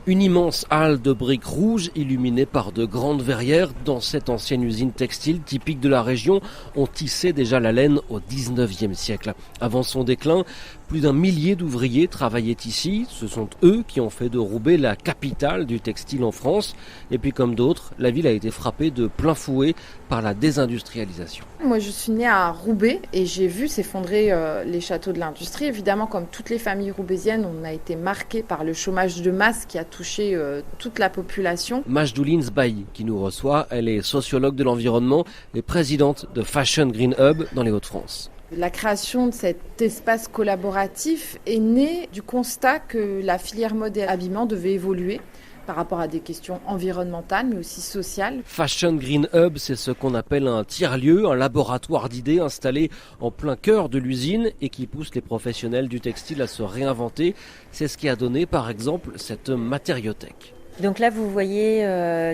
Une immense halle de briques rouges illuminée par de grandes verrières. Dans cette ancienne usine textile typique de la région, on tissait déjà la laine au 19e siècle. Avant son déclin, plus d'un millier d'ouvriers travaillaient ici. Ce sont eux qui ont fait de Roubaix la capitale du textile en France. Et puis comme d'autres, la ville a été frappée de plein fouet par la désindustrialisation. Moi je suis née à Roubaix et j'ai vu s'effondrer les châteaux de l'industrie. Évidemment, comme toutes les familles roubaisiennes, on a été marqués par le chômage de masse qui a touché toute la population. Majdoulin Zbahi qui nous reçoit, elle est sociologue de l'environnement et présidente de Fashion Green Hub dans les Hauts-de-France. La création de cet espace collaboratif est née du constat que la filière mode et habillement devait évoluer par rapport à des questions environnementales mais aussi sociales. Fashion Green Hub, c'est ce qu'on appelle un tiers-lieu, un laboratoire d'idées installé en plein cœur de l'usine et qui pousse les professionnels du textile à se réinventer. C'est ce qui a donné par exemple cette matériothèque. Donc là, vous voyez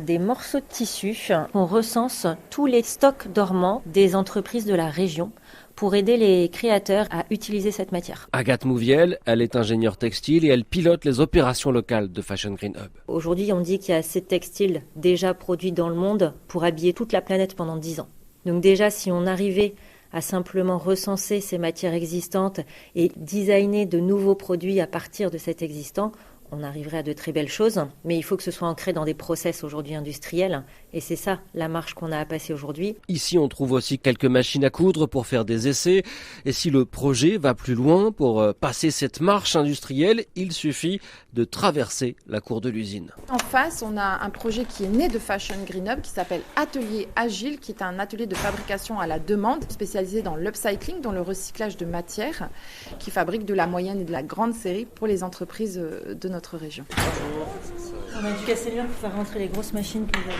des morceaux de tissu. On recense tous les stocks dormants des entreprises de la région pour aider les créateurs à utiliser cette matière. Agathe Mouviel, elle est ingénieure textile et elle pilote les opérations locales de Fashion Green Hub. Aujourd'hui, on dit qu'il y a assez de textiles déjà produits dans le monde pour habiller toute la planète pendant 10 ans. Donc déjà, si on arrivait à simplement recenser ces matières existantes et designer de nouveaux produits à partir de cet existant, on arriverait à de très belles choses, mais il faut que ce soit ancré dans des process aujourd'hui industriels. Et c'est ça la marche qu'on a à passer aujourd'hui. Ici, on trouve aussi quelques machines à coudre pour faire des essais. Et si le projet va plus loin pour passer cette marche industrielle, il suffit de traverser la cour de l'usine. En face, on a un projet qui est né de Fashion Green Hub qui s'appelle Atelier Agile, qui est un atelier de fabrication à la demande spécialisé dans l'upcycling, dans le recyclage de matières, qui fabrique de la moyenne et de la grande série pour les entreprises de notre région. On a dû casser le mur pour faire rentrer les grosses machines que vous avez.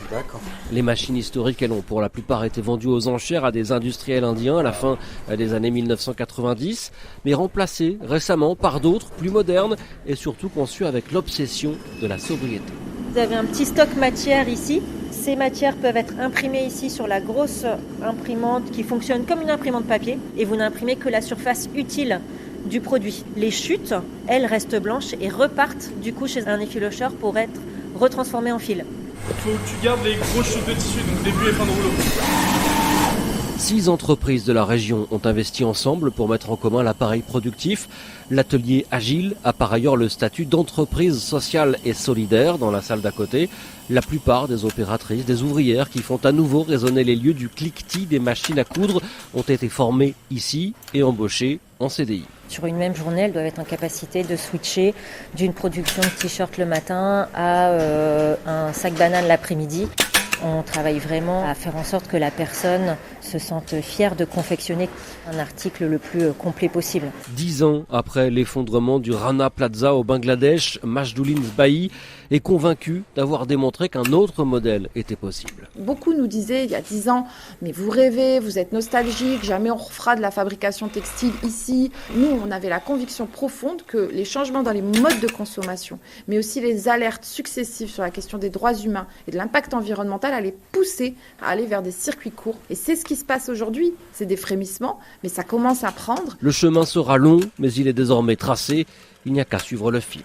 D'accord. Les machines historiques, elles ont pour la plupart été vendues aux enchères à des industriels indiens à la fin des années 1990, mais remplacées récemment par d'autres plus modernes et surtout conçues avec l'obsession de la sobriété. Vous avez un petit stock matière ici. Ces matières peuvent être imprimées ici sur la grosse imprimante qui fonctionne comme une imprimante papier et vous n'imprimez que la surface utile du produit. Les chutes, elles restent blanches et repartent du coup chez un effilocheur pour être retransformées en fil. Il faut que tu gardes les grosses chutes de tissu, donc début et fin de rouleau. 6 entreprises de la région ont investi ensemble pour mettre en commun l'appareil productif. L'atelier Agile a par ailleurs le statut d'entreprise sociale et solidaire dans la salle d'à côté. La plupart des opératrices, des ouvrières qui font à nouveau résonner les lieux du cliquetis des machines à coudre ont été formées ici et embauchées en CDI. Sur une même journée, elles doivent être en capacité de switcher d'une production de t-shirt le matin à un sac banane l'après-midi. On travaille vraiment à faire en sorte que la personne se sente fière de confectionner un article le plus complet possible. 10 ans après l'effondrement du Rana Plaza au Bangladesh, Majdoulin Zbahi est convaincu d'avoir démontré qu'un autre modèle était possible. Beaucoup nous disaient il y a 10 ans, mais vous rêvez, vous êtes nostalgique, jamais on refera de la fabrication textile ici. Nous, on avait la conviction profonde que les changements dans les modes de consommation, mais aussi les alertes successives sur la question des droits humains et de l'impact environnemental allaient pousser à aller vers des circuits courts. Et c'est ce qui se passe aujourd'hui. C'est des frémissements, mais ça commence à prendre. Le chemin sera long, mais il est désormais tracé. Il n'y a qu'à suivre le fil.